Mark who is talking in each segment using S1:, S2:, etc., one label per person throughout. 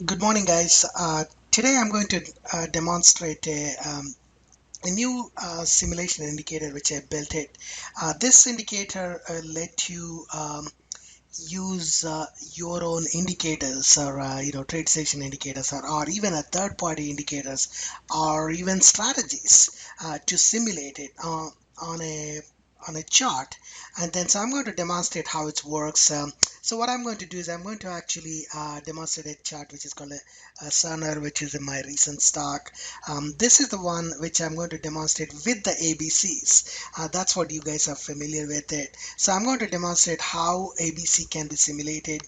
S1: Good morning, guys. Today I'm going to demonstrate a new simulation indicator which I built it. This indicator let you use your own indicators or TradeStation indicators or even a third-party indicators or even strategies to simulate it on a chart. And then so I'm going to demonstrate how it works. So what I'm going to do is I'm going to actually demonstrate a chart which is called a Cerner, which is in my recent stock. This is the one which I'm going to demonstrate with the ABCs. That's what you guys are familiar with it. So I'm going to demonstrate how ABC can be simulated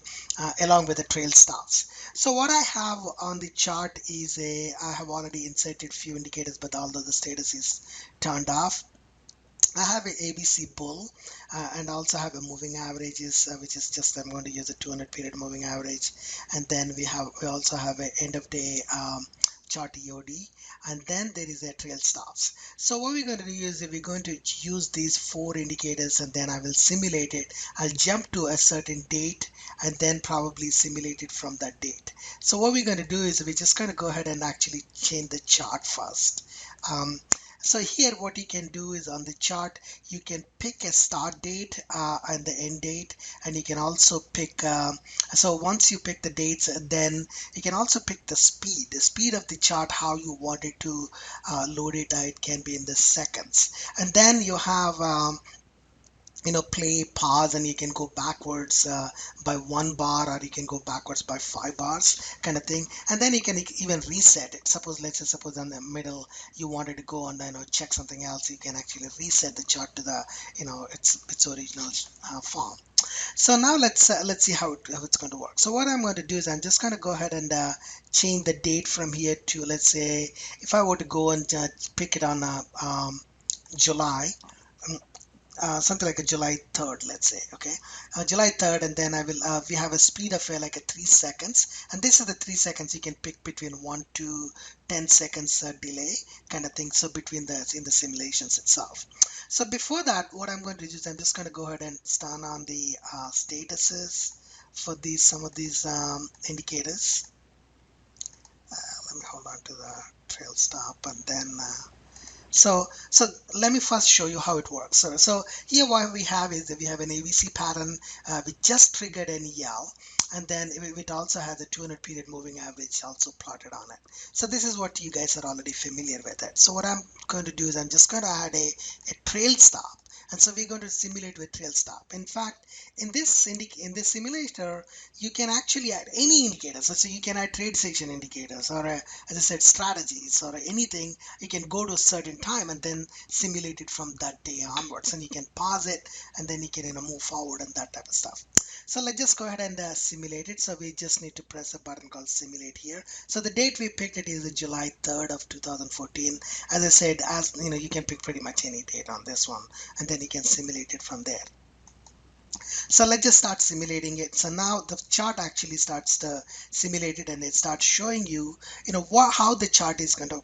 S1: along with the trail stops. So what I have on the chart is I have already inserted few indicators, but although the status is turned off. I have a ABC bull and also have a moving averages, which is just I'm going to use a 200 period moving average, and then we also have a end of day chart EOD, and then there is a trail stops. So what we're going to do is we're going to use these four indicators, and then I will simulate it. I'll jump to a certain date and then probably simulate it from that date. So what we're going to do is we're just going to go ahead and actually change the chart first. Um, so here what you can do is on the chart you can pick a start date and the end date, and you can also pick so once you pick the dates, then you can also pick the speed of the chart, how you want it to load it. It can be in the seconds, and then you have play, pause, and you can go backwards by 1 bar, or you can go backwards by 5 bars, kind of thing. And then you can even reset it. Suppose in the middle you wanted to go and check something else, you can actually reset the chart to the its original form. So now let's see how it's going to work. So what I'm going to do is I'm just going to go ahead and change the date from here to, let's say, if I were to go and pick it on July, something like a July 3rd, let's say, okay, July 3rd, and then we have a speed of like a 3 seconds, and this is the 3 seconds. You can pick between 1 to 10 seconds delay, kind of thing. So between in the simulations itself. So before that, what I'm going to do is I'm just going to go ahead and turn on the statuses for some of these indicators. Let me hold on to the trail stop, and then so let me first show you how it works. So here what we have is that we have an ABC pattern. We just triggered an EL, and then it also has a 200 period moving average also plotted on it. So this is what you guys are already familiar with it. So what I'm going to do is I'm just going to add a trail stop. And so we're going to simulate with trail stop. In fact, in this simulator, you can actually add any indicators. So you can add TradeStation indicators, or as I said, strategies, or anything. You can go to a certain time and then simulate it from that day onwards, and you can pause it, and then you can move forward and that type of stuff. So let's just go ahead and simulate it. So we just need to press a button called simulate here. So the date we picked it is July 3rd of 2014. As I said, as you can pick pretty much any date on this one, and then you can simulate it from there. So let's just start simulating it. So now the chart actually starts to simulate it, and it starts showing you, how the chart is going to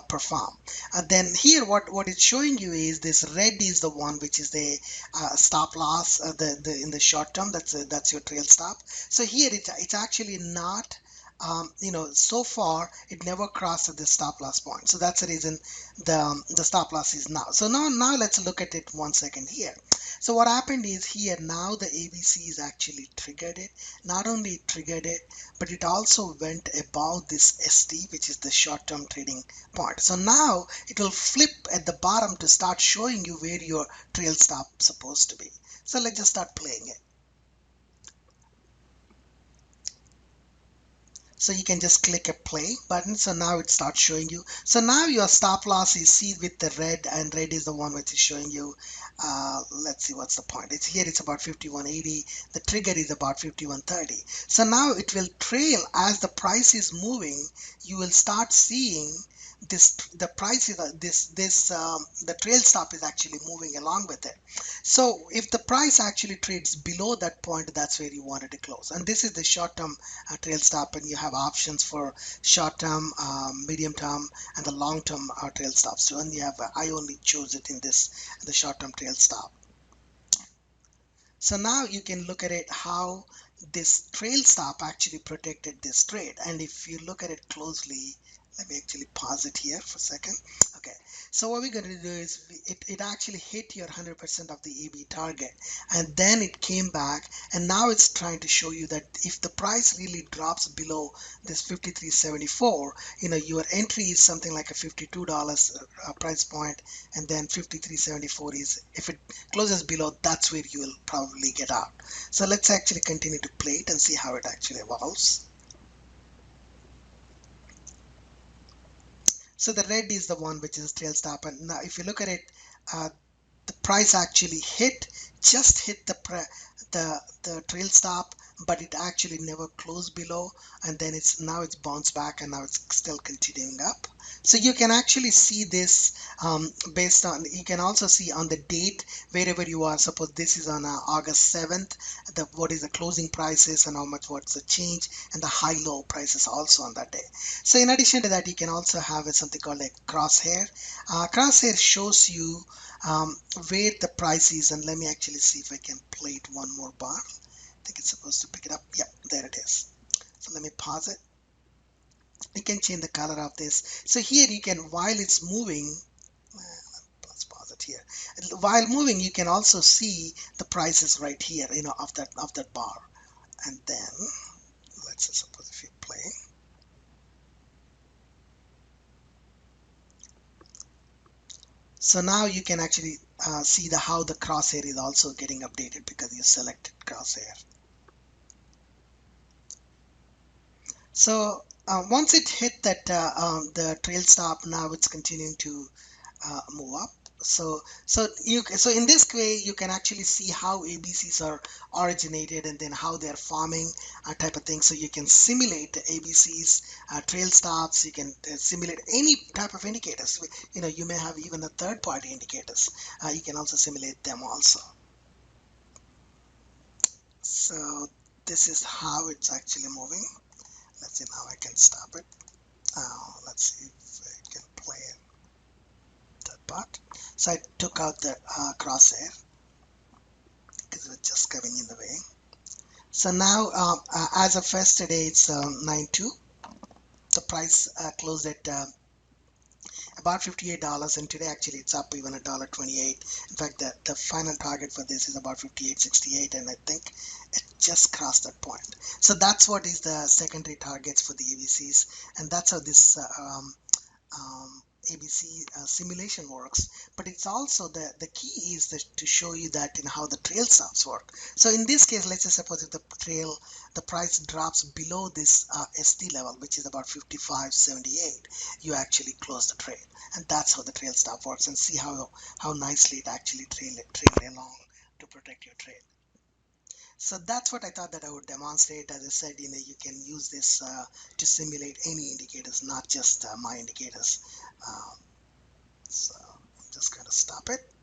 S1: perform. And then here, what it's showing you is this red is the one which is the stop loss, the in the short term. That's your trail stop. So here it's actually not. So far it never crossed the stop loss point. So that's the reason the stop loss is now. So now let's look at it 1 second here. So what happened is here now the ABC is actually triggered it. Not only it triggered it, but it also went above this ST, which is the short-term trading point. So now it will flip at the bottom to start showing you where your trail stop is supposed to be. So let's just start playing it. So you can just click a play button. So now it starts showing you. So now your stop loss is see with the red, and red is the one which is showing you. Let's see what's the point. It's here. It's about 51.80. The trigger is about 51.30. So now it will trail as the price is moving. You will start seeing the price is the trail stop is actually moving along with it. So if the price actually trades below that point, that's where you wanted to close. And this is the short-term trail stop, and you have options for short-term, medium-term, and the long-term trail stops too. And you have I only choose it in the short-term trail stop. So now you can look at it how this trail stop actually protected this trade. And if you look at it closely, let me actually pause it here for a second. Okay, so what we're going to do is it actually hit your 100% of the AB target, and then it came back, and now it's trying to show you that if the price really drops below this 53.74, your entry is something like a $52 price point, and then 53.74 is, if it closes below, that's where you will probably get out. So let's actually continue to play it and see how it actually evolves. So the red is the one which is trail stop, and now if you look at it, uh, the price actually just hit the trail stop, but it actually never closed below, and then it's bounced back, and now it's still continuing up. So you can actually see this based on, you can also see on the date wherever you are. Suppose this is on August 7th, what is the closing prices and how much, what's the change, and the high low prices also on that day. So in addition to that, you can also have something called a crosshair. Crosshair shows you um, where the price is, and let me actually see if I can play it one more bar. I think it's supposed to pick it up. Yep, there it is. So let me pause it. You can change the color of this. So here you can, while it's moving, let's pause it here. While moving, you can also see the prices right here, of that bar. And then let's suppose if you play. So now you can actually see how the crosshair is also getting updated because you selected crosshair. So once it hit the trail stop, now it's continuing to move up. So in this way you can actually see how ABCs are originated and then how they're forming, type of thing. So you can simulate the ABCs, trail stops. You can simulate any type of indicators. You may have even a third-party indicators. You can also simulate them also. So this is how it's actually moving. Let's see, now I can stop it. Let's see if I can play that part. So I took out the crosshair because it was just coming in the way. So now, as of yesterday, it's 9.2. The price closed at about $58, and today actually it's up even $1.28. In fact, the final target for this is about 58.68, and I think it just crossed that point. So that's what is the secondary targets for the ABCs, and that's how this ABC simulation works. But it's also the key is to show you that in how the trail stops work. So in this case, let's just suppose if the price drops below this ST level, which is about 55.78, you actually close the trade, and that's how the trail stop works. And see how nicely it actually trail along to protect your trade. So that's what I thought that I would demonstrate. As I said, you can use this to simulate any indicators, not just my indicators. Um, so I'm just going to stop it.